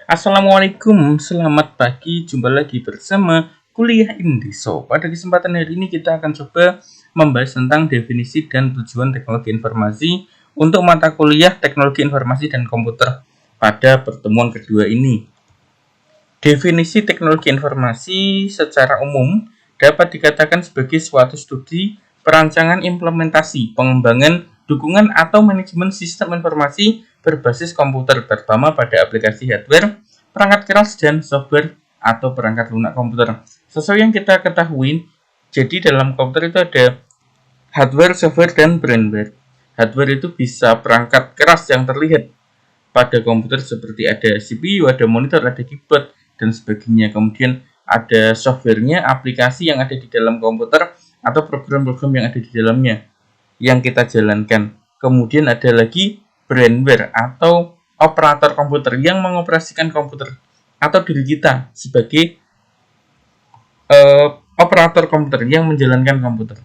Assalamualaikum, selamat pagi. Jumpa lagi bersama Kuliah Indiso. Pada kesempatan hari ini kita akan coba membahas tentang definisi dan tujuan teknologi informasi untuk mata kuliah Teknologi Informasi dan Komputer pada pertemuan kedua ini. Definisi teknologi informasi secara umum dapat dikatakan sebagai suatu studi, perancangan, implementasi, pengembangan, dukungan atau manajemen sistem informasi berbasis komputer, terutama pada aplikasi hardware, perangkat keras, dan software atau perangkat lunak komputer. Sesuai yang kita ketahui, jadi dalam komputer itu ada hardware, software, dan brandware. Hardware itu bisa perangkat keras yang terlihat pada komputer seperti ada CPU, ada monitor, ada keyboard, dan sebagainya. Kemudian ada softwarenya, aplikasi yang ada di dalam komputer, atau program-program yang ada di dalamnya yang kita jalankan. Kemudian ada lagi brandware atau operator komputer yang mengoperasikan komputer atau diri kita sebagai operator komputer yang menjalankan komputer.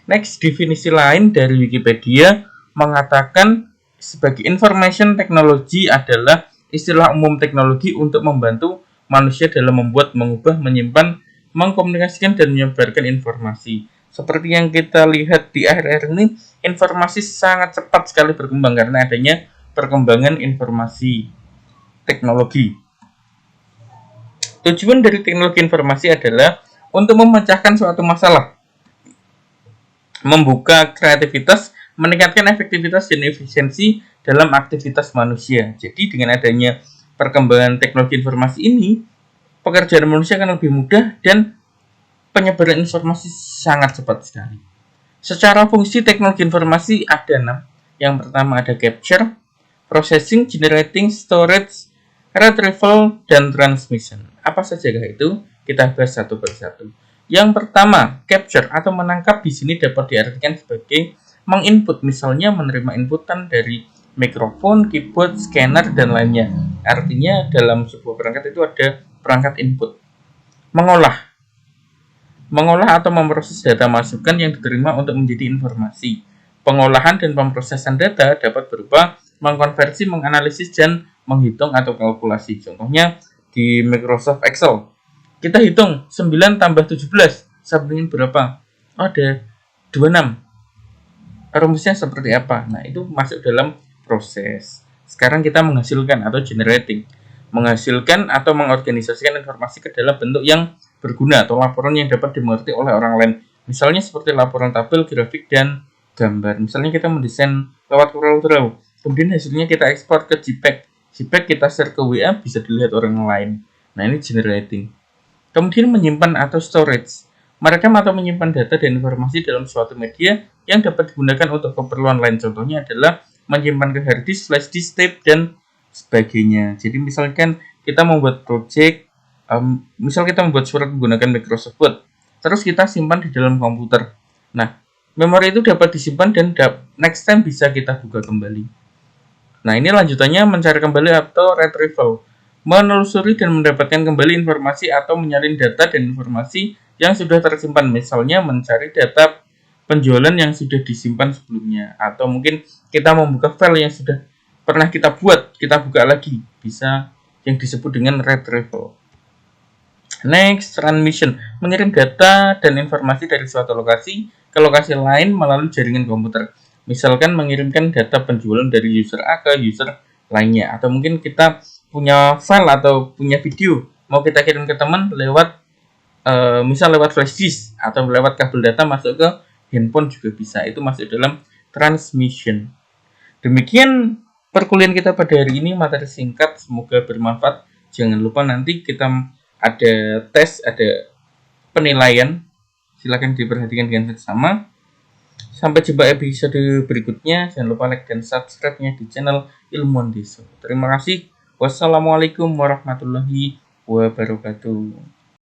Next, definisi lain dari Wikipedia mengatakan sebagai information technology adalah istilah umum teknologi untuk membantu manusia dalam membuat, mengubah, menyimpan, mengkomunikasikan, dan menyebarkan informasi. Seperti yang kita lihat di akhir-akhir ini, informasi sangat cepat sekali berkembang karena adanya perkembangan informasi teknologi. Tujuan dari teknologi informasi adalah untuk memecahkan suatu masalah, membuka kreativitas, meningkatkan efektivitas dan efisiensi dalam aktivitas manusia. Jadi dengan adanya perkembangan teknologi informasi ini, pekerjaan manusia akan lebih mudah dan penyebaran informasi sangat cepat sekali. Secara fungsi teknologi informasi ada 6. Yang pertama ada capture, processing, generating, storage, retrieval, dan transmission. Apa sajakah itu? Kita bahas satu persatu. Yang pertama, capture atau menangkap di sini dapat diartikan sebagai menginput, misalnya menerima inputan dari mikrofon, keyboard, scanner, dan lainnya. Artinya dalam sebuah perangkat itu ada perangkat input. Mengolah atau memproses data masukan yang diterima untuk menjadi informasi. Pengolahan dan pemrosesan data dapat berupa mengkonversi, menganalisis, dan menghitung atau kalkulasi. Contohnya di Microsoft Excel. Kita hitung 9 tambah 17 sama dengan berapa? Oh, ada 26. Rumusnya seperti apa? Nah, itu masuk dalam proses. Sekarang kita menghasilkan atau generating. Menghasilkan atau mengorganisasikan informasi ke dalam bentuk yang berguna atau laporan yang dapat dimengerti oleh orang lain. Misalnya seperti laporan tabel, grafik, dan gambar. Misalnya kita mendesain lewat CorelDRAW. Kemudian hasilnya kita ekspor ke JPEG. JPEG kita share ke WA, bisa dilihat orang lain. Nah, ini generating. Kemudian menyimpan atau storage. Merekam atau menyimpan data dan informasi dalam suatu media yang dapat digunakan untuk keperluan lain. Contohnya adalah menyimpan ke hard disk, flash disk, tape, dan sebagainya. Jadi misalkan kita membuat project, misal kita membuat surat menggunakan Microsoft Word, terus kita simpan di dalam komputer. Nah, memori itu dapat disimpan dan next time bisa kita buka kembali. Nah, ini lanjutannya mencari kembali atau retrieval, menelusuri dan mendapatkan kembali informasi atau menyalin data dan informasi yang sudah tersimpan. Misalnya mencari data penjualan yang sudah disimpan sebelumnya, atau mungkin kita membuka file yang sudah pernah kita buat, kita buka lagi, bisa yang disebut dengan retrieval. Next, transmission, mengirim data dan informasi dari suatu lokasi ke lokasi lain melalui jaringan komputer. Misalkan mengirimkan data penjualan dari user A ke user lainnya, atau mungkin kita punya file atau punya video mau kita kirim ke teman lewat misal lewat flash disk atau lewat kabel data masuk ke handphone juga bisa. Itu masuk dalam transmission. Demikian perkuliahan kita pada hari ini, materi singkat, semoga bermanfaat. Jangan lupa nanti kita ada tes, ada penilaian. Silakan diperhatikan dengan seksama. Sampai jumpa episode berikutnya. Jangan lupa like dan subscribe-nya di channel Ilmuwan Desa. Terima kasih. Wassalamualaikum warahmatullahi wabarakatuh.